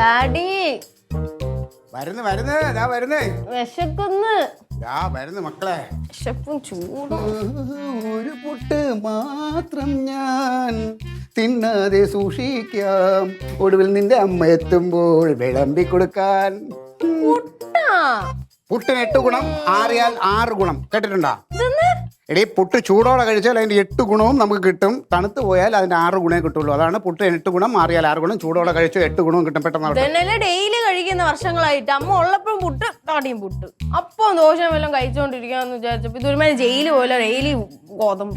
Daddy വരുന്നേ വിശക്കുന്നു. വരുന്നു മക്കളെ. വിശപ്പും ചൂടും. ഒരു പുട്ട് മാത്രം ഞാൻ തിന്നാതെ സൂക്ഷിക്കാം, ഒടുവിൽ നിന്റെ അമ്മ എത്തുമ്പോൾ വിളമ്പി കൊടുക്കാൻ. പുട്ടിന് 8 ഗുണം, ആറിയാൽ 6 ഗുണം. കേട്ടിട്ടുണ്ടോ? എടീ, പുട്ട് ചൂടോടെ കഴിച്ചാൽ അതിന്റെ 8 ഗുണവും നമുക്ക് കിട്ടും, തണുത്ത് പോയാൽ അതിന്റെ 6 ഗുണേ കിട്ടുള്ളൂ. അതാണ് പുട്ട് 8 ഗുണം, ആറിയാൽ 6 ഗുണം. ചൂടോടെ കഴിച്ചാൽ 8 ഗുണവും കിട്ടും. പെട്ടെന്ന് ഡെയിലി കഴിക്കുന്ന വർഷങ്ങളായിട്ട് അമ്മ ഉള്ളപ്പോഴും പുട്ട് താടിയും പുട്ട്, അപ്പൊ ദോഷം വല്ലതും കഴിച്ചോണ്ടിരിക്കാന്ന് വിചാരിച്ചപ്പോ ഇതൊരുമാതിരി ജയില് പോലെ ഡെയിലി ഗോതമ്പ്.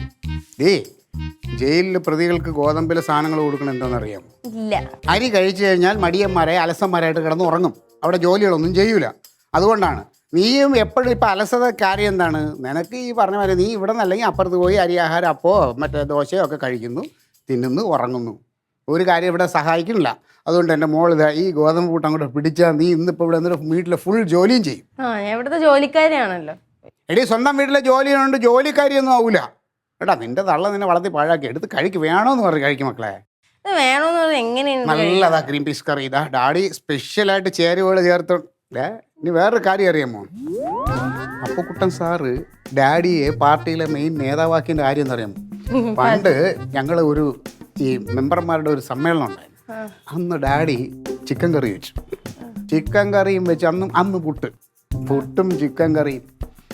ജയിലിൽ പ്രതികൾക്ക് ഗോതമ്പിലെ സാധനങ്ങൾ കൊടുക്കണം എന്താണെന്നറിയാമോ? ഇല്ല. അരി കഴിച്ചു കഴിഞ്ഞാൽ മടിയന്മാരെ അലസന്മാരായിട്ട് കിടന്ന് ഉറങ്ങും, അവിടെ ജോലികളൊന്നും ചെയ്യൂല. അതുകൊണ്ടാണ് നീയും എപ്പോഴും ഇപ്പം അലസത കാര്യം എന്താണ്? നിനക്ക് ഈ പറഞ്ഞ മാതിരി നീ ഇവിടെ നിന്നല്ലെങ്കിൽ അപ്പുറത്ത് പോയി അരി ആഹാരം അപ്പോ മറ്റേ ദോശയോ ഒക്കെ കഴിക്കുന്നു, തിന്നുന്നു, ഉറങ്ങുന്നു. ഒരു കാര്യം ഇവിടെ സഹായിക്കുന്നില്ല. അതുകൊണ്ട് എൻ്റെ മോളിത് ഈ ഗോതമ്പ് കൂട്ടം അങ്ങോട്ട് പിടിച്ചാൽ നീ ഇന്നിപ്പോൾ ഇവിടെ എന്നിട്ട് വീട്ടിലെ ഫുൾ ജോലിയും ചെയ്യും. എവിടുത്തെ ജോലിക്കാരിയാണല്ലോ. എടീ, സ്വന്തം വീട്ടിലെ ജോലിയുണ്ട്, ജോലിക്കാരിയൊന്നും ആവൂല. എടാ, നിന്റെ തള്ള നിന്നെ വളർത്തി പാഴാക്കി എടുത്ത് കഴിക്ക്, വേണോന്ന് പറഞ്ഞ് കഴിക്കും മക്കളെ. വേണോന്ന് പറഞ്ഞാൽ എങ്ങനെയാണ്? നല്ലതാ ഗ്രീൻ പീസ് കറി. ഇതാ ഡാഡി സ്പെഷ്യലായിട്ട് ചേരുവകൾ ചേർത്ത്. ഇനി വേറൊരു കാര്യം അറിയാമോ? അപ്പുക്കുട്ടൻ സാറ് ഡാഡിയെ പാർട്ടിയിലെ മെയിൻ നേതാവാക്കിൻ്റെ കാര്യം എന്നറിയാമോ? പണ്ട് ഞങ്ങൾ ഒരു ഈ മെമ്പർമാരുടെ ഒരു സമ്മേളനം ഉണ്ടായിരുന്നു. അന്ന് ഡാഡി ചിക്കൻ കറി വെച്ചു. ചിക്കൻ കറിയും വെച്ച് അന്ന് പുട്ടും ചിക്കൻ കറിയും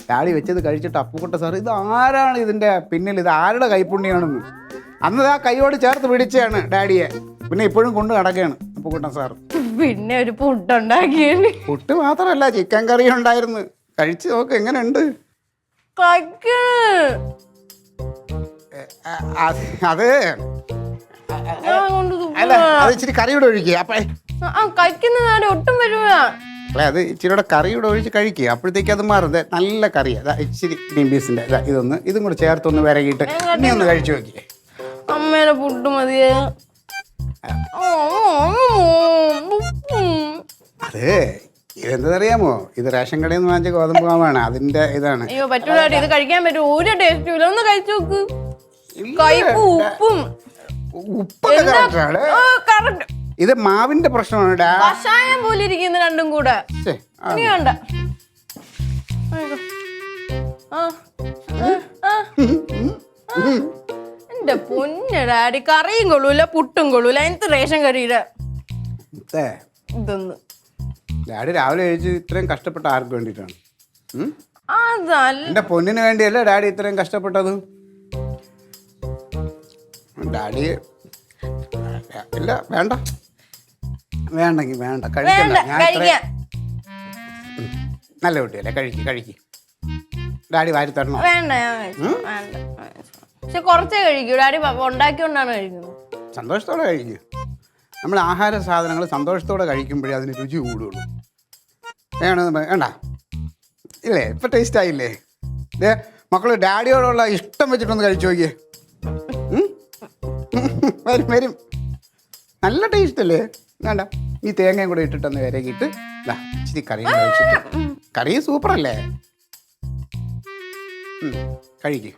ഡാഡി വെച്ചത് കഴിച്ചിട്ട് അപ്പുക്കുട്ടൻ സാറ് ഇത് ആരാണ് ഇതിൻ്റെ പിന്നിൽ, ഇത് ആരുടെ കൈപ്പുണ്യാണെന്ന് അന്ന് ആ കൈയോട് ചേർത്ത് പിടിച്ചാണ് ഡാഡിയെ. പിന്നെ ഇപ്പോഴും കൊണ്ട് നടക്കുകയാണ് അപ്പുക്കുട്ടൻ സാറ്. പിന്നെ ഒരു പുട്ടുണ്ടാക്കി. പുട്ട് മാത്രമല്ല, ചിക്കൻ കറി ഉണ്ടായിരുന്നു. കഴിച്ച് നോക്ക്, എങ്ങനെയുണ്ട്? അത് അല്ല, അത് ഇച്ചിരി കറിയുടെ ഒഴിക്കുക. ഒട്ടും വരൂല. അല്ലെ, അത് ഇച്ചിരിയുടെ കറിയുടെ ഒഴിച്ച് കഴിക്കുക, അപ്പോഴത്തേക്ക് അത് മാറും. നല്ല കറി അതാ, ഇച്ചിരി ഗ്രീൻ പീസിന്റെ ഇതും കൂടെ ചേർത്തൊന്ന് വിരകിയിട്ട് ഇനി ഒന്ന് കഴിച്ചു നോക്കിയേ. അമ്മേനെ പുട്ട് മതിയേ. അത് ഇതെന്തറിയാമോ? ഇത് റേഷൻ കടയിൽ നിന്ന് വാങ്ങിച്ച ഗോതമ്പ് മാവാണ്, അതിന്റെ ഇതാണ്. അയ്യോ പറ്റൂല, ഇത് കഴിക്കാൻ പറ്റും, ഒരു ടേസ്റ്റും ഇല്ല. ഒന്ന് കഴിച്ചു നോക്ക്. ഉപ്പൊക്കെ ഇത് മാവിന്റെ പ്രശ്നമാണ്. കഷായം പോലെ ഇരിക്കുന്നു രണ്ടും കൂടെ. ഇനി വേണ്ട. എന്റെ പൊന്നു ഡാഡി, കറിയും കൊള്ളൂല പുട്ടും കൊള്ളൂല. എന്ത് റേഷൻ കറിയുടെ ഇതൊന്ന് ഡാഡി രാവിലെ കഴിച്ച് ഇത്രയും കഷ്ടപ്പെട്ട ആർക്ക് വേണ്ടിയിട്ടാണ്? അതല്ല, എന്റെ പൊന്നിന് വേണ്ടിയല്ലേ ഡാഡി ഇത്രയും കഷ്ടപ്പെട്ടത്. ഡാഡി ഇല്ല, വേണ്ടെങ്കിൽ വേണ്ട, കഴിക്കണ്ട. നല്ല കുട്ടിയല്ലേ, കഴിക്ക്. ഡാഡി വാരി തരണോ? വേണ്ട, പക്ഷെ കുറച്ചേ കഴിക്കൂ. ഡാഡി ഉണ്ടാക്കിക്കൊണ്ടാണ് കഴിക്കുന്നത്. സന്തോഷത്തോടെ കഴിക്കൂ. നമ്മൾ ആഹാര സാധനങ്ങൾ സന്തോഷത്തോടെ കഴിക്കുമ്പോഴേ അതിന് രുചി കൂടുള്ളൂ. വേണ്ട ഇല്ലേ? ഇപ്പൊ ടേസ്റ്റ് ആയില്ലേ? മക്കള് ഡാഡിയോടുള്ള ഇഷ്ടം വെച്ചിട്ടൊന്ന് കഴിച്ചു നോക്കിയേ. വരും, നല്ല ടേസ്റ്റ് അല്ലേ? വേണ്ട, ഈ തേങ്ങയും കൂടെ ഇട്ടിട്ടൊന്ന് വിരകിയിട്ട് ഇച്ചിരി കറിയും കഴിച്ചിട്ട്. കറി സൂപ്പറല്ലേ? കഴിക്ക്.